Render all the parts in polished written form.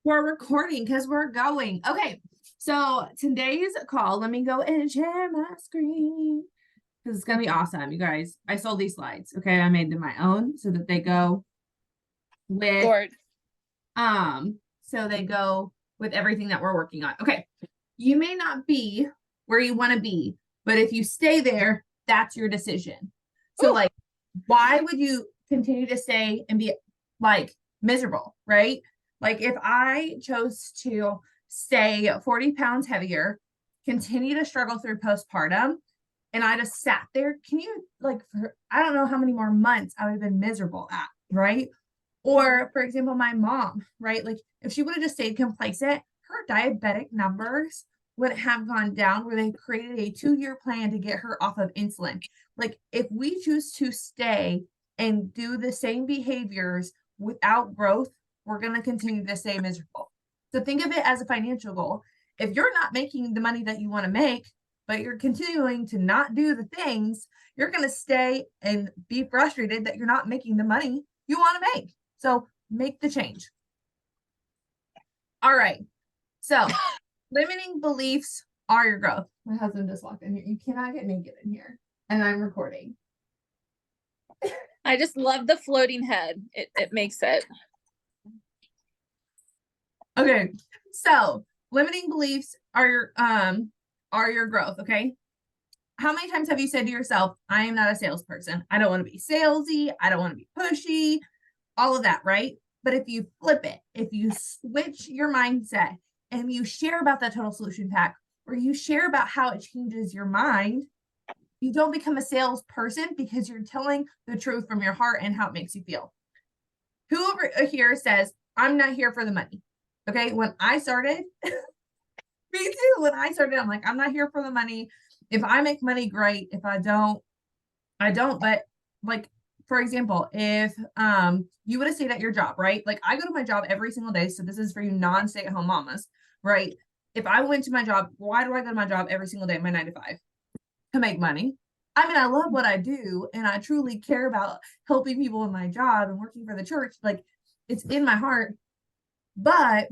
We're recording because we're going. Okay, so today's call, let me go and share my screen because it's gonna be awesome, you guys. I sold these slides. Okay, I made them my own so that they go with Lord. so they go with everything that we're working on. Okay, you may not be where you want to be, but if you stay there, that's your decision. So, like, why would you continue to stay and be like miserable, right? Like, if I chose to stay 40 pounds heavier, continue to struggle through postpartum, and I just sat there, can you, like, for I don't know how many more months I would have been miserable at, right? Or, for example, my mom, right? Like, if she would have just stayed complacent, her diabetic numbers would have gone down where they created a 2-year plan to get her off of insulin. Like, if we choose to stay and do the same behaviors without growth, we're going to continue to stay miserable. So think of it as a financial goal. If you're not making the money that you want to make, but you're continuing to not do the things, you're going to stay and be frustrated that you're not making the money you want to make. So make the change. All right. So limiting beliefs are your growth. My husband just walked in here. You cannot get naked in here. And I'm recording. I just love the floating head. It makes it. Okay. So limiting beliefs are your growth. Okay. How many times have you said to yourself, I am not a salesperson. I don't want to be salesy. I don't want to be pushy, all of that, right? But if you flip it, if you switch your mindset and you share about that total solution pack, or you share about how it changes your mind, you don't become a salesperson because you're telling the truth from your heart and how it makes you feel. Who over here says, I'm not here for the money? Okay, when I started, me too. When I started, I'm like, I'm not here for the money. If I make money, great. If I don't, I don't. But like, for example, if you would have stayed at your job, right? Like, I go to my job every single day. So this is for you non-stay-at-home mamas, right? If I went to my job, why do I go to my job every single day, my 9 to 5? To make money. I mean, I love what I do and I truly care about helping people in my job and working for the church. Like, it's in my heart. But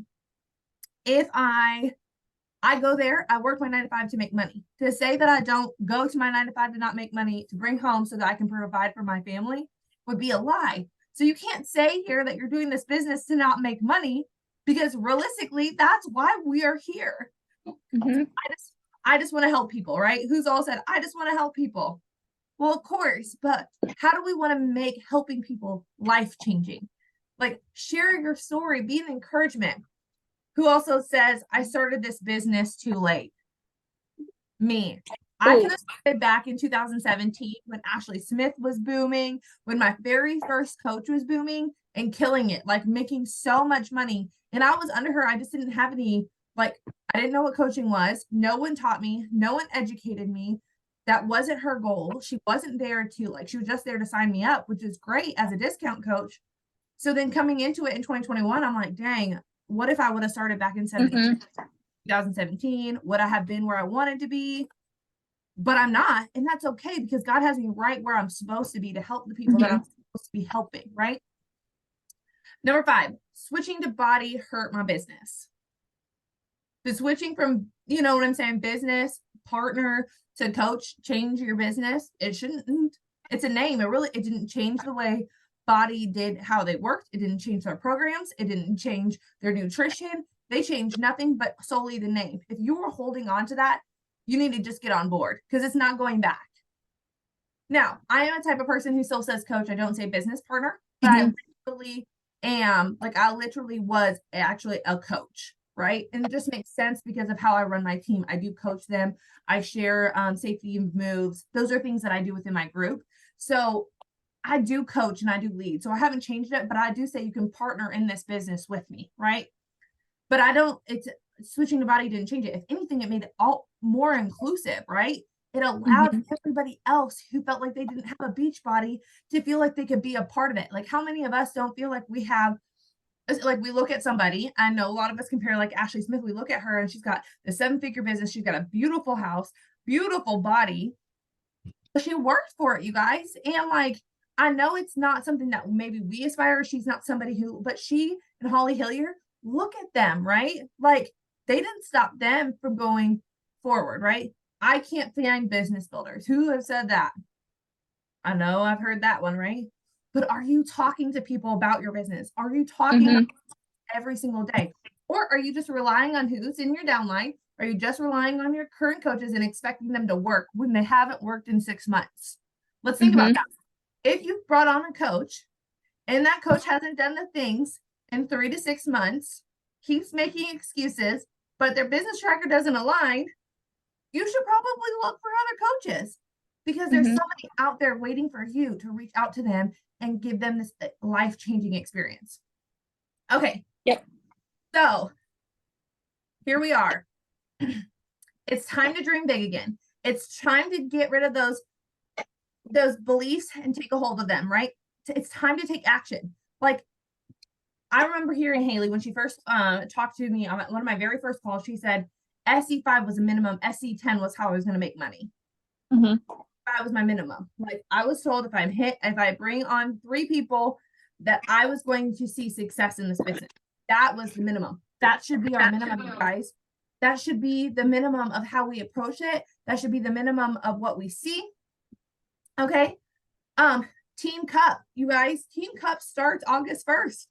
if I go there, I work my 9 to 5 to make money. To say that I don't go to my 9 to 5 to not make money, to bring home so that I can provide for my family would be a lie. So you can't say here that you're doing this business to not make money, because realistically, that's why we are here. Mm-hmm. I just want to help people, right? Who's all said, I just want to help people. Well, of course, but how do we want to make helping people life-changing? Like, share your story, be an encouragement. Who also says, I started this business too late? Me. I could have started back in 2017 when Ashley Smith was booming, when my very first coach was booming and killing it, like making so much money. And I was under her. I just didn't have any, like, I didn't know what coaching was. No one taught me. No one educated me. That wasn't her goal. She wasn't there to, like, she was just there to sign me up, which is great as a discount coach. So then coming into it in 2021, I'm like, dang, what if I would have started back in 2017? Would I have been where I wanted to be? But I'm not. And that's okay, because God has me right where I'm supposed to be to help the people that I'm supposed to be helping, right? Number 5, switching to body hurt my business. The switching from, you know what I'm saying, business partner to coach, change your business. It shouldn't. It's a name. It didn't change the way body did how they worked. It didn't change their programs. It didn't change their nutrition. They changed nothing but solely the name. If you were holding on to that, you need to just get on board, because it's not going back. Now, I am a type of person who still says coach. I don't say business partner, but I literally am, like, I literally was actually a coach, right? And it just makes sense because of how I run my team. I do coach them. I share safety moves. Those are things that I do within my group. So I do coach and I do lead. So I haven't changed it, but I do say you can partner in this business with me, right? But I don't, it's switching to body didn't change it. If anything, it made it all more inclusive, right? It allowed everybody else who felt like they didn't have a beach body to feel like they could be a part of it. Like, how many of us don't feel like we have, like, we look at somebody, I know a lot of us compare, like Ashley Smith, we look at her and she's got the 7-figure business. She's got a beautiful house, beautiful body. She worked for it, you guys. And like, I know it's not something that maybe we aspire. She's not somebody who, but she and Holly Hillier, look at them, right? Like they didn't stop them from going forward, right? I can't find business builders. Who have said that? I know I've heard that one, right? But are you talking to people about your business? Are you talking Mhm. every single day? Or are you just relying on who's in your downline? Are you just relying on your current coaches and expecting them to work when they haven't worked in 6 months? Let's think about Mhm. that. If you brought on a coach and that coach hasn't done the things in 3 to 6 months, keeps making excuses, but their business tracker doesn't align, you should probably look for other coaches because there's Mhm. somebody out there waiting for you to reach out to them and give them this life-changing experience. Okay, Yep. so here we are. It's time to dream big again. It's time to get rid of those beliefs and take a hold of them, right? It's time to take action. Like I remember hearing Haley when she first talked to me on one of my very first calls. She said SE5 was a minimum, SE10 was how I was going to make money. Mhm. That was my minimum. Like I was told if I bring on 3 people, that I was going to see success in this business. That was the minimum. That should be our minimum, you guys. That should be the minimum of how we approach it. That should be the minimum of what we see. Okay. Team Cup, you guys. Team Cup starts August 1st.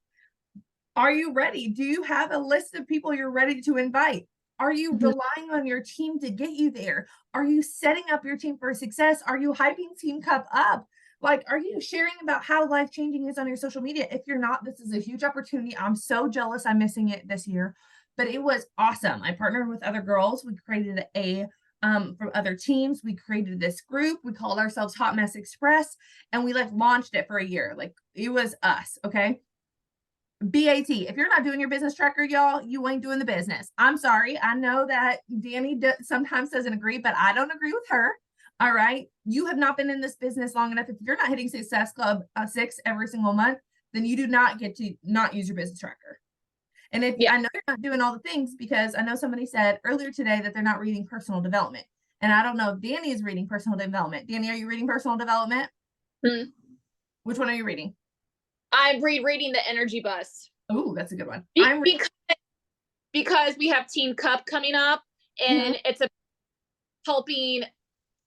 Are you ready? Do you have a list of people you're ready to invite? Are you Mhm. relying on your team to get you there? Are you setting up your team for success? Are you hyping Team Cup up? Like, are you sharing about how life changing is on your social media? If you're not, this is a huge opportunity. I'm so jealous I'm missing it this year, but it was awesome. I partnered with other girls. We created from other teams. We created this group. We called ourselves Hot Mess Express, and we like launched it for a year. Like it was us. Okay. BAT. If you're not doing your business tracker, y'all, you ain't doing the business. I'm sorry. I know that Danny sometimes doesn't agree, but I don't agree with her. All right. You have not been in this business long enough. If you're not hitting Success Club 6 every single month, then you do not get to not use your business tracker. And if Yeah. I know you're not doing all the things, because I know somebody said earlier today that they're not reading personal development. And I don't know if Danny is reading personal development. Danny, are you reading personal development? Mhm. Which one are you reading? I'm rereading the Energy Bus. Oh, that's a good one. Because we have Team Cup coming up, Mhm. and it's helping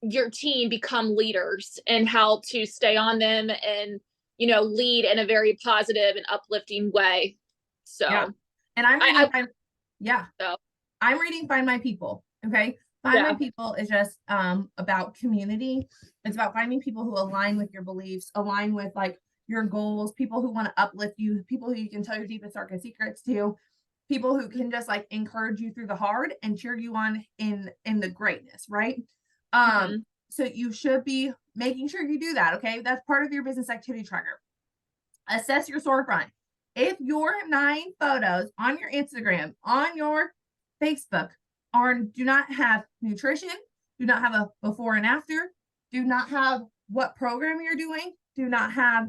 your team become leaders and how to stay on them and lead in a very positive and uplifting way. So Yeah. And I'm I reading yeah. so I'm reading Find My People. Okay. Find My yeah. People is just about community. It's about finding people who align with your beliefs, align with like your goals, people who want to uplift you, people who you can tell your deepest, darkest secrets to, people who can just like encourage you through the hard and cheer you on in the greatness, right? Mhm. So you should be making sure you do that. Okay. That's part of your business activity tracker. Assess your storefront. If your 9 photos on your Instagram, on your Facebook do not have nutrition, do not have a before and after, do not have what program you're doing, do not have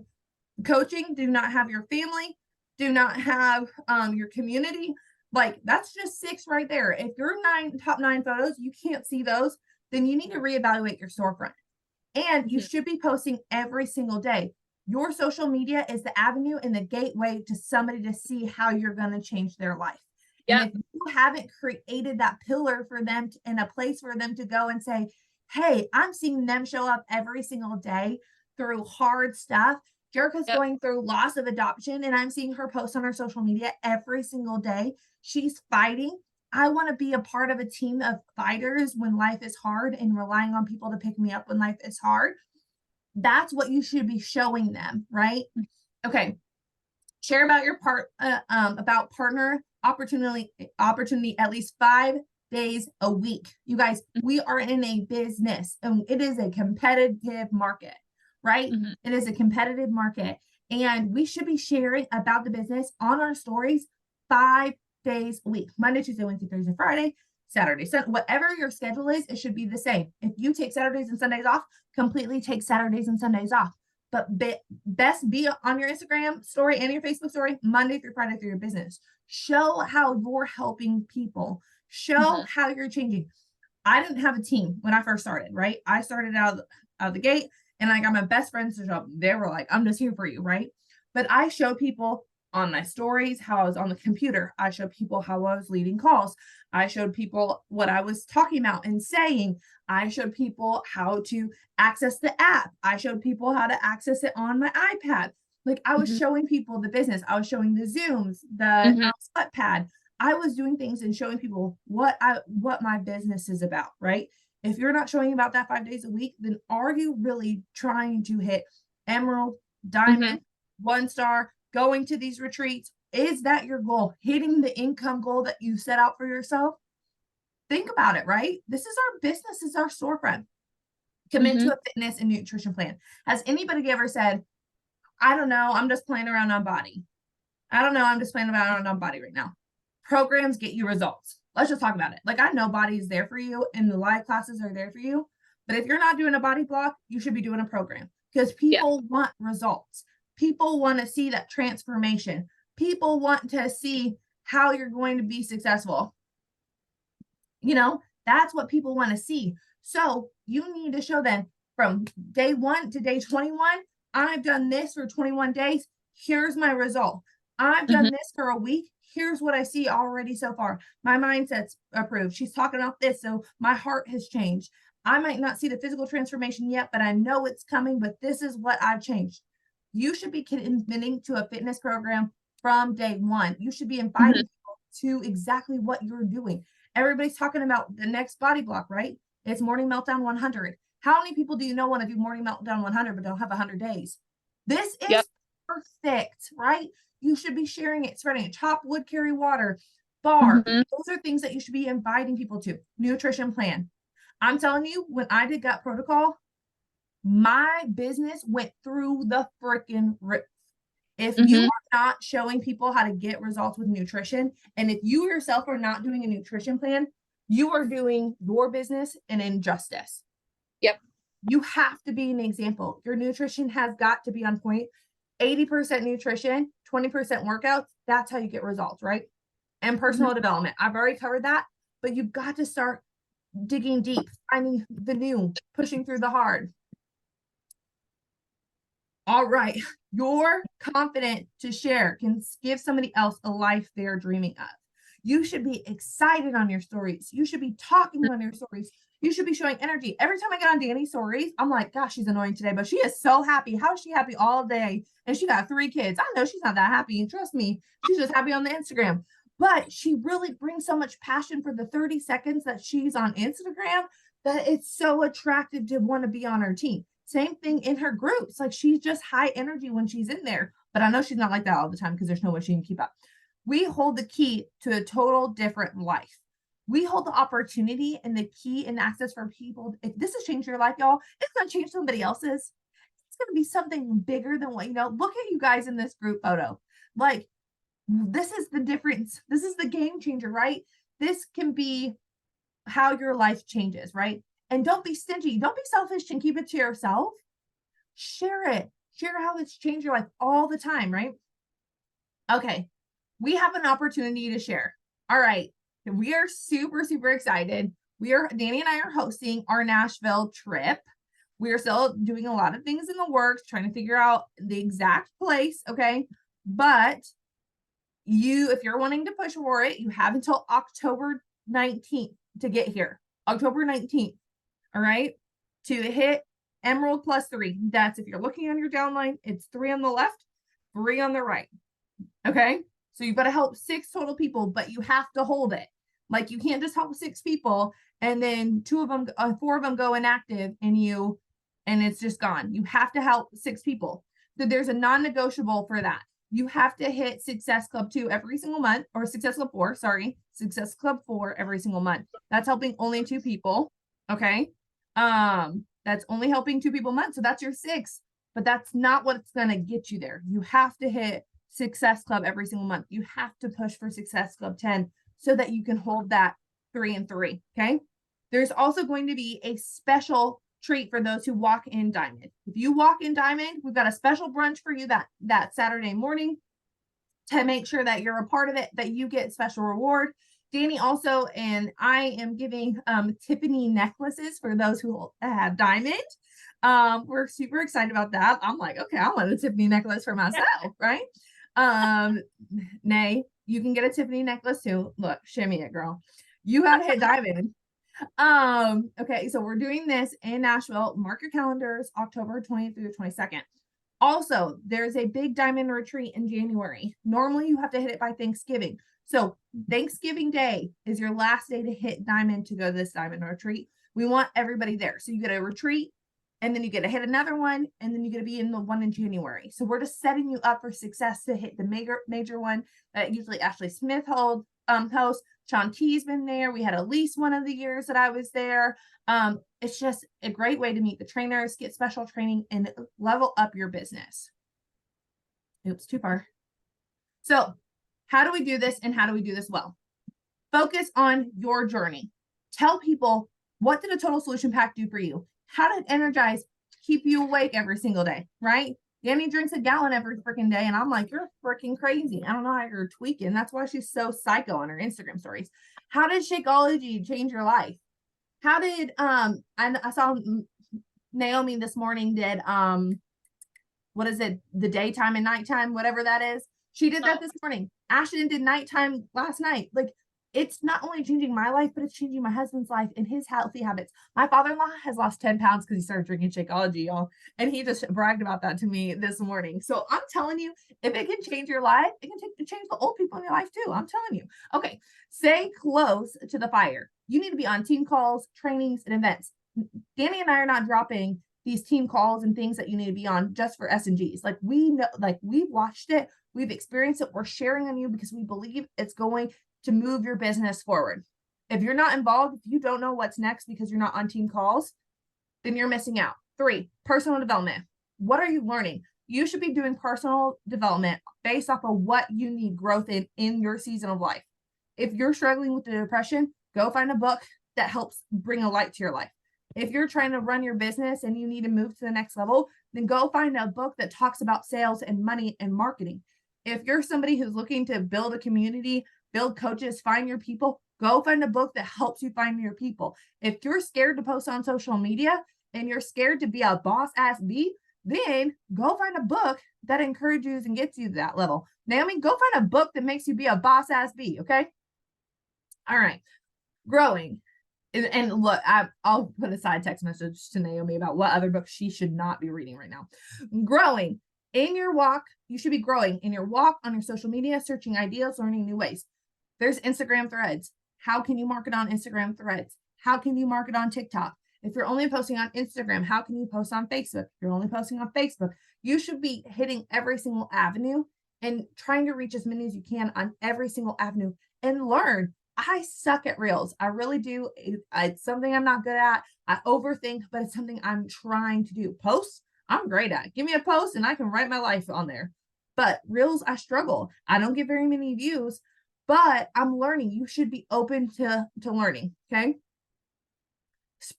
coaching, do not have your family, do not have your community, like that's just 6 right there. If your top 9 photos, you can't see those, then you need to reevaluate your storefront. And you Mhm. should be posting every single day. Your social media is the avenue and the gateway to somebody to see how you're going to change their life. And Yep. if you haven't created that pillar for them and a place for them to go and say, hey, I'm seeing them show up every single day through hard stuff. Jerica's Yep. going through loss of adoption, and I'm seeing her post on her social media every single day. She's fighting. I want to be a part of a team of fighters when life is hard and relying on people to pick me up when life is hard. That's what you should be showing them, right? Okay. Share about your about partner opportunity at least 5 days a week. You guys, we are in a business and it is a competitive market, right? Mhm. It is a competitive market, and we should be sharing about the business on our stories 5 days a week: Monday, Tuesday, Wednesday, Thursday, Friday, Saturday, Sunday. Whatever your schedule is, it should be the same. If you take Saturdays and Sundays off, completely take Saturdays and Sundays off. But best be on your Instagram story and your Facebook story Monday through Friday through your business. Show how you're helping people. Show Mhm. how you're changing. I didn't have a team when I first started, right? I started out of the gate, and I got my best friends to show up. They were like, I'm just here for you, right? But I showed people on my stories, how I was on the computer. I showed people how I was leading calls. I showed people what I was talking about and saying. I showed people how to access the app. I showed people how to access it on my iPad. Like I was Mhm. showing people the business. I was showing the Zooms, the Mhm. Sweatpad. I was doing things and showing people what my business is about, right? If you're not showing about that 5 days a week, then are you really trying to hit emerald, Mhm. diamond, 1 star, going to these retreats? Is that your goal? Hitting the income goal that you set out for yourself? Think about it, right? This is our business, is our storefront. Commit to Mhm. a fitness and nutrition plan. Has anybody ever said, I don't know, I'm just playing around on body? I don't know, I'm just playing around on body right now. Programs get you results. Let's just talk about it. Like I know body is there for you and the live classes are there for you. But if you're not doing a body block, you should be doing a program because Yeah. people want results. People want to see that transformation. People want to see how you're going to be successful. You know, that's what people want to see. So you need to show them from day 1 to day 21, I've done this for 21 days. Here's my result. I've Mhm. done this for a week. Here's what I see already so far. My mindset's approved. She's talking about this. So my heart has changed. I might not see the physical transformation yet, but I know it's coming. But this is what I've changed. You should be committing to a fitness program from day 1. You should be inviting Mhm. people to exactly what you're doing. Everybody's talking about the next body block, right? It's morning meltdown 100. How many people do you know want to do morning meltdown 100 but don't have 100 days? This Yep. is perfect, right? You should be sharing it, spreading it. Chop wood, carry water, bar. Mhm. Those are things that you should be inviting people to. Nutrition plan. I'm telling you, when I did gut protocol, my business went through the freaking roof. If you Mhm. are not showing people how to get results with nutrition, and if you yourself are not doing a nutrition plan, you are doing your business an injustice. Yep. You have to be an example. Your nutrition has got to be on point. 80% nutrition, 20% workouts. That's how you get results, right? And Mhm. personal development. I've already covered that, but you've got to start digging deep, finding the new, pushing through the hard. All right. You're confident to share can give somebody else a life they're dreaming of. You should be excited on your stories. You should be talking on your stories. You should be showing energy. Every time I get on Danny's stories, I'm like, gosh, she's annoying today, but she is so happy. How is she happy all day? And she got 3 kids. I know she's not that happy. And trust me, she's just happy on the Instagram. But she really brings so much passion for the 30 seconds that she's on Instagram that it's so attractive to want to be on her team. Same thing in her groups. Like she's just high energy when she's in there. But I know she's not like that all the time because there's no way she can keep up. We hold the key to a total different life. We hold the opportunity and the key and access for people. If this has changed your life, y'all, it's going to change somebody else's. It's going to be something bigger than what you know. Look at you guys in this group photo. Like, this is the difference. This is the game changer, right? This can be how your life changes, right? And don't be stingy. Don't be selfish and keep it to yourself. Share it. Share how it's changed your life all the time, right? Okay. We have an opportunity to share. All right. We are super, super excited. Danny and I are hosting our Nashville trip. We are still doing a lot of things in the works, trying to figure out the exact place. Okay. But if you're wanting to push for it, you have until October 19th to get here. October 19th. All right. To hit Emerald plus 3. That's if you're looking on your downline, it's 3 on the left, 3 on the right. Okay. So you've got to help 6 total people, but you have to hold it. Like you can't just help 6 people and then 4 of them go inactive and it's just gone. You have to help 6 people. So there's a non-negotiable for that. You have to hit Success Club 2 every single month, or Success Club 4, sorry, Success Club 4 every single month. That's helping only 2 people. Okay. That's only helping 2 people a month. So that's your 6, but that's not what's going to get you there. You have to hit Success Club every single month. You have to push for Success Club 10 so that you can hold that 3 and 3. Okay. There's also going to be a special treat for those who walk in Diamond. If you walk in Diamond, we've got a special brunch for you that Saturday morning to make sure that you're a part of it, that you get special reward. Danny also, and I am giving Tiffany necklaces for those who have Diamond. We're super excited about that. I'm like, okay, I want a Tiffany necklace for myself, right? Nay, you can get a Tiffany necklace too. Look, shimmy it, girl. You gotta hit diamond. Okay, so we're doing this in Nashville. Mark your calendars, October 20th through the 22nd. Also, there's a big diamond retreat in January. Normally, you have to hit it by Thanksgiving. So, Thanksgiving Day is your last day to hit diamond to go to this diamond retreat. We want everybody there. So, you get a retreat, and then you get to hit another one, and then you get to be in the one in January. So, we're just setting you up for success to hit the major one that usually Ashley Smith hosts. Sean T's been there. We had at least one of the years that I was there. It's just a great way to meet the trainers, get special training, and level up your business. Oops, too far. So how do we do this, and how do we do this well? Focus on your journey. Tell people, what did a total solution pack do for you? How did Energize keep you awake every single day, right? Danny drinks a gallon every freaking day, and I'm like, you're freaking crazy. I don't know how you're tweaking. That's why she's so psycho on her Instagram stories. How did Shakeology change your life? How did I saw Naomi this morning did what is it, the daytime and nighttime, whatever that is. She did that this morning. Ashton did nighttime last night. Like, it's not only changing my life, but it's changing my husband's life and his healthy habits. My father-in-law has lost 10 pounds because he started drinking Shakeology, y'all. And he just bragged about that to me this morning. So I'm telling you, if it can change your life, it can change the old people in your life too. I'm telling you. Okay, stay close to the fire. You need to be on team calls, trainings, and events. Danny and I are not dropping these team calls and things that you need to be on just for S&Gs. Like, we know, like, we've watched it, we've experienced it, we're sharing on you because we believe it's going to move your business forward. If you're not involved, if you don't know what's next because you're not on team calls, then you're missing out. 3, personal development. What are you learning? You should be doing personal development based off of what you need growth in your season of life. If you're struggling with the depression, go find a book that helps bring a light to your life. If you're trying to run your business and you need to move to the next level, then go find a book that talks about sales and money and marketing. If you're somebody who's looking to build a community, build coaches, find your people, go find a book that helps you find your people. If you're scared to post on social media and you're scared to be a boss ass bee, then go find a book that encourages and gets you to that level. Naomi, go find a book that makes you be a boss ass bee, okay? All right, growing. And look, I'll put a side text message to Naomi about what other books she should not be reading right now. Growing. In your walk, you should be growing in your walk, on your social media, searching ideas, learning new ways. There's Instagram threads. How can you market on Instagram threads? How can you market on TikTok? If you're only posting on Instagram, how can you post on Facebook? If you're only posting on Facebook, you should be hitting every single avenue and trying to reach as many as you can on every single avenue and learn. I suck at reels. I really do. It's something I'm not good at. I overthink, but it's something I'm trying to do. Posts, I'm great at. Give me a post and I can write my life on there. But reels, I struggle. I don't get very many views, but I'm learning. You should be open to learning. Okay.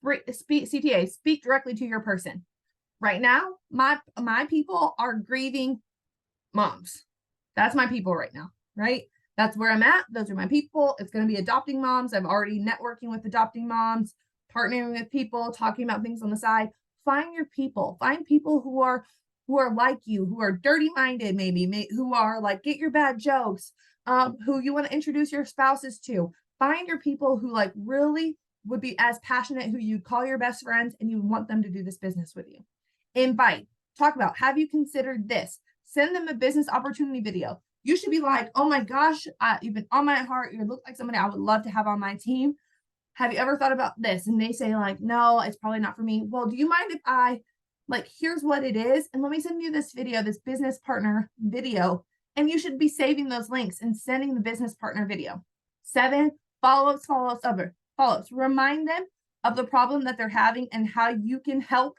CTA, speak directly to your person. Right now, my people are grieving moms. That's my people right now, right? That's where I'm at. Those are my people. It's going to be adopting moms. I'm already networking with adopting moms, partnering with people, talking about things on the side. Find your people. Find people who are like you, who are dirty minded, maybe who are like, get your bad jokes, who you want to introduce your spouses to. Find your people who like really would be as passionate, who you call your best friends, and you want them to do this business with you. Invite. Talk about, have you considered this? Send them a business opportunity video. You should be like, oh my gosh, you've been on my heart. You look like somebody I would love to have on my team. Have you ever thought about this? And they say like, no, it's probably not for me. Well, do you mind if I, like, here's what it is. And let me send you this video, this business partner video. And you should be saving those links and sending the business partner video. 7, follow-ups. Remind them of the problem that they're having and how you can help,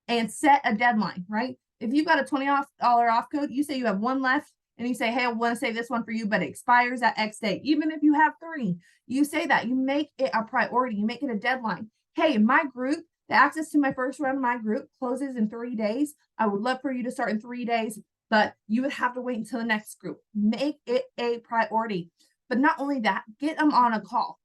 and set a deadline, right? If you've got a $20 off code, you say you have one left, and you say, hey, I want to save this one for you, but it expires at X date. Even if you have 3, you say that. You make it a priority. You make it a deadline. Hey, my group, the access to my first round of my group closes in 3 days. I would love for you to start in 3 days, but you would have to wait until the next group. Make it a priority. But not only that, get them on a call.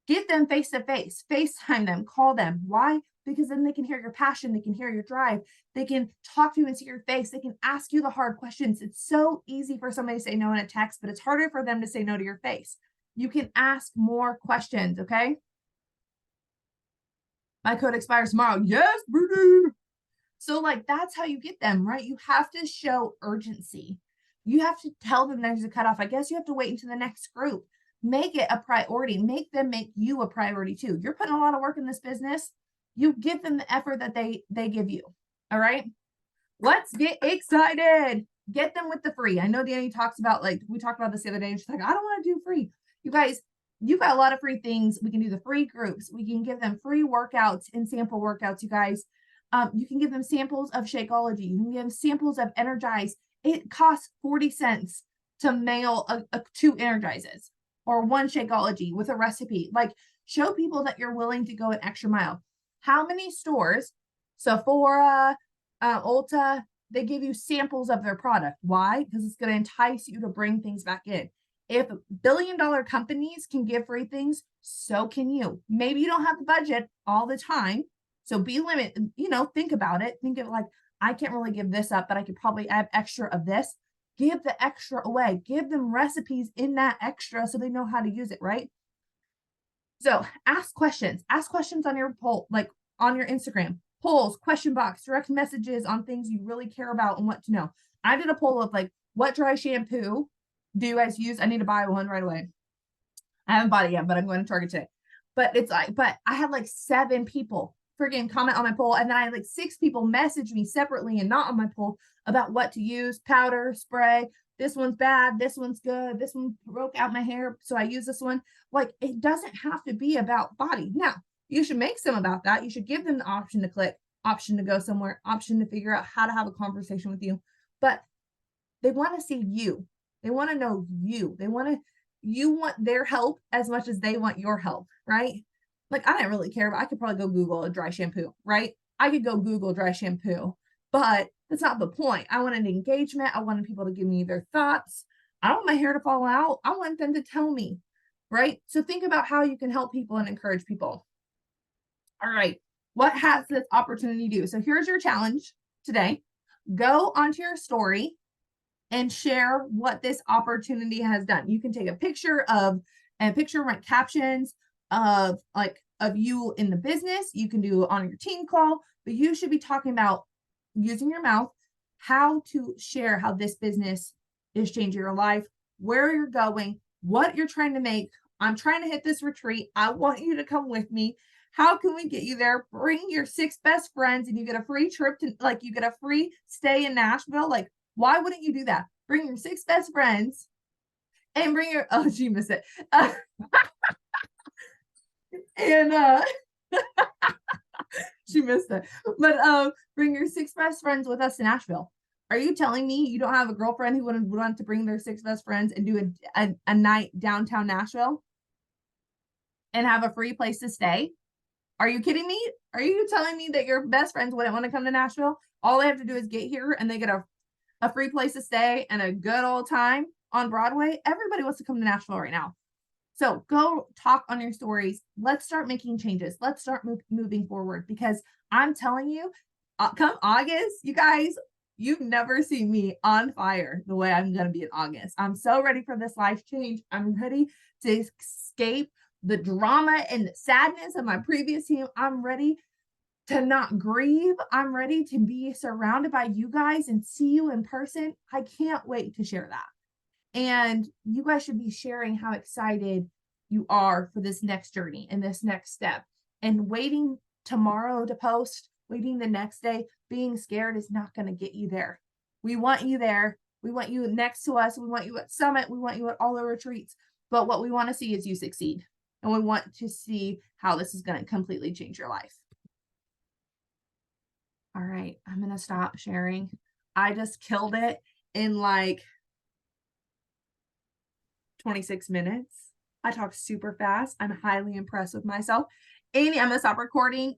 Give them face to face, FaceTime them, call them. Why? Because then they can hear your passion, they can hear your drive, they can talk to you and see your face, they can ask you the hard questions. It's so easy for somebody to say no in a text, but it's harder for them to say no to your face. You can ask more questions, okay? My code expires tomorrow. Yes, Brittany. So, like, that's how you get them, right? You have to show urgency. You have to tell them there's a cutoff. I guess you have to wait until the next group. Make it a priority. Make them make you a priority too. You're putting a lot of work in this business. You give them the effort that they give you. All right. Let's get excited. Get them with the free. I know Danny talks about, like, we talked about this the other day, and she's like, I don't want to do free. You guys, you got a lot of free things. We can do the free groups. We can give them free workouts and sample workouts, you guys. You can give them samples of Shakeology. You can give them samples of Energize. It costs 40 cents to mail two Energizes or one Shakeology with a recipe. Like, show people that you're willing to go an extra mile. How many stores, Sephora, Ulta, they give you samples of their product? Why? Because it's going to entice you to bring things back in. If billion-dollar companies can give free things, so can you. Maybe you don't have the budget all the time, so be limited, think about it. Think of, like, I can't really give this up, but I could probably add extra of this. Give the extra away. Give them recipes in that extra so they know how to use it, right? So ask questions. Ask questions on your poll, like on your Instagram. Polls, question box, direct messages on things you really care about and what to know. I did a poll of, like, what dry shampoo do you guys use? I need to buy one right away. I haven't bought it yet, but I'm going to Target today. But I had like 7 people freaking comment on my poll, and then I had like 6 people message me separately and not on my poll about what to use: powder, spray. This one's bad. This one's good. This one broke out my hair, so I use this one. Like, it doesn't have to be about body. Now, you should make some about that. You should give them the option to click, option to go somewhere, option to figure out how to have a conversation with you. But they want to see you. They want to know you. You want their help as much as they want your help, right? Like, I didn't really care, but I could probably go Google a dry shampoo, right? I could go Google dry shampoo, but that's not the point. I wanted engagement. I wanted people to give me their thoughts. I don't want my hair to fall out. I want them to tell me, right? So think about how you can help people and encourage people. All right. What has this opportunity do? So here's your challenge today. Go onto your story and share what this opportunity has done. You can take a picture, write captions of you in the business. You can do it on your team call, but you should be talking about using your mouth, how to share how this business is changing your life, where you're going, what you're trying to make. I'm trying to hit this retreat. I want you to come with me. How can we get you there? Bring your 6 best friends and you get a free trip to, like, you get a free stay in Nashville. Like, why wouldn't you do that? Bring your 6 best friends and bring your, oh, she missed it. She missed it. But bring your 6 best friends with us to Nashville. Are you telling me you don't have a girlfriend who would want to bring their 6 best friends and do a night downtown Nashville and have a free place to stay? Are you kidding me? Are you telling me that your best friends wouldn't want to come to Nashville? All they have to do is get here and they get a free place to stay and a good old time on Broadway. Everybody wants to come to Nashville right now. So go talk on your stories. Let's start making changes. Let's start moving forward, because I'm telling you, come August, you guys, you've never seen me on fire the way I'm going to be in August. I'm so ready for this life change. I'm ready to escape the drama and the sadness of my previous team. I'm ready to not grieve. I'm ready to be surrounded by you guys and see you in person. I can't wait to share that. And you guys should be sharing how excited you are for this next journey and this next step. And waiting tomorrow to post, waiting the next day, being scared is not going to get you there. We want you there. We want you next to us. We want you at Summit. We want you at all the retreats. But what we want to see is you succeed. And we want to see how this is going to completely change your life. All right, I'm going to stop sharing. I just killed it in like 26 minutes. I talked super fast. I'm highly impressed with myself. Amy, I'm going to stop recording.